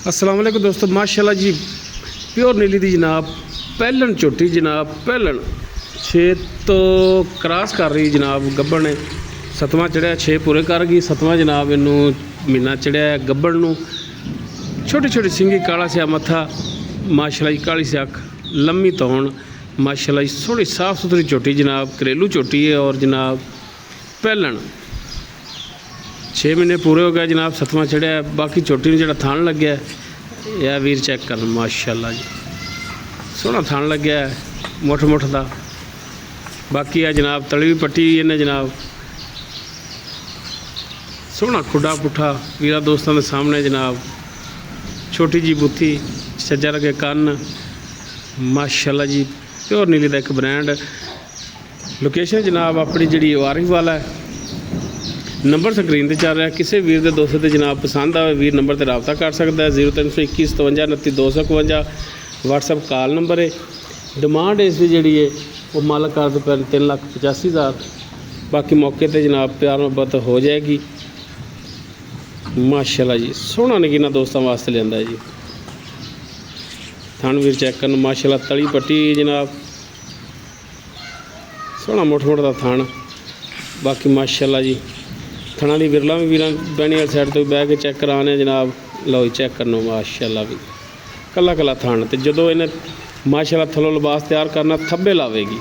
अस्सलाम वालेकुम दोस्तों, माशाल्लाह जी प्योर नीली दी जनाब पहलन झोटी जनाब पहलन 6 तो क्रॉस कर रही जनाब गब्बड़ ने सतवां चढ़िया 6 पूरे कर गई। सतवां जनाब इनू महीना चढ़िया गब्बड़ नू। छोटी छोटी सिंगी काला सिया मत्था माशाल्लाह जी, काली सी अख लम्मी तौण माशाल्लाह जी, थोड़ी साफ़ सुथरी झोटी जनाब, घरेलू झोटी है और जनाब पहलन 6 महीने पूरे हो गए जनाब, सतवां चढ़िया। बाकी झोटी में जो थान लग्या यह वीर चेक कर माशाल्लाह जी, सोहना थान लग्या मुठ मुठ का। बाकी है जनाब तली भी पट्टी इन्हें जनाब, सोहना खुडा पुठा वीरा दोस्तों के सामने जनाब, छोटी जी बुत्थी सज्जा लगे कन्न माशाल्लाह जी, प्योर नीली का एक ब्रांड। लोकेशन जनाब अपनी जी वारिफ वाला है, नंबर स्क्रीन पर चल रहा है। किसी वीर के दोस्तों से जनाब पसंद आए वीर नंबर पर रबता कर सकता है। 0321 57 29 251 व्हाट्सएप कॉल नंबर है। डिमांड इसकी जी है वो मालक कर दो 3,85,000। बाकी मौके पर जनाब प्यार मुहब्बत हो जाएगी माशाल्लाह जी। सोहना नगीना दोस्तों वास्ते लिया जी। थान वीर चेक करना माशाल्लाह, तली पट्टी जनाब, सोहना मुठ मुठ का थान। बाकी माशाल्लाह जी थना दी विरला भी वीर बैनी वाली साइड तो बह के चेक कराने जनाब। लो चेक करना माशाल्लाह भी कला कला थान। तो जो इन्हें माशाल्लाह थलों लिबास तैयार करना थब्बे लावेगी।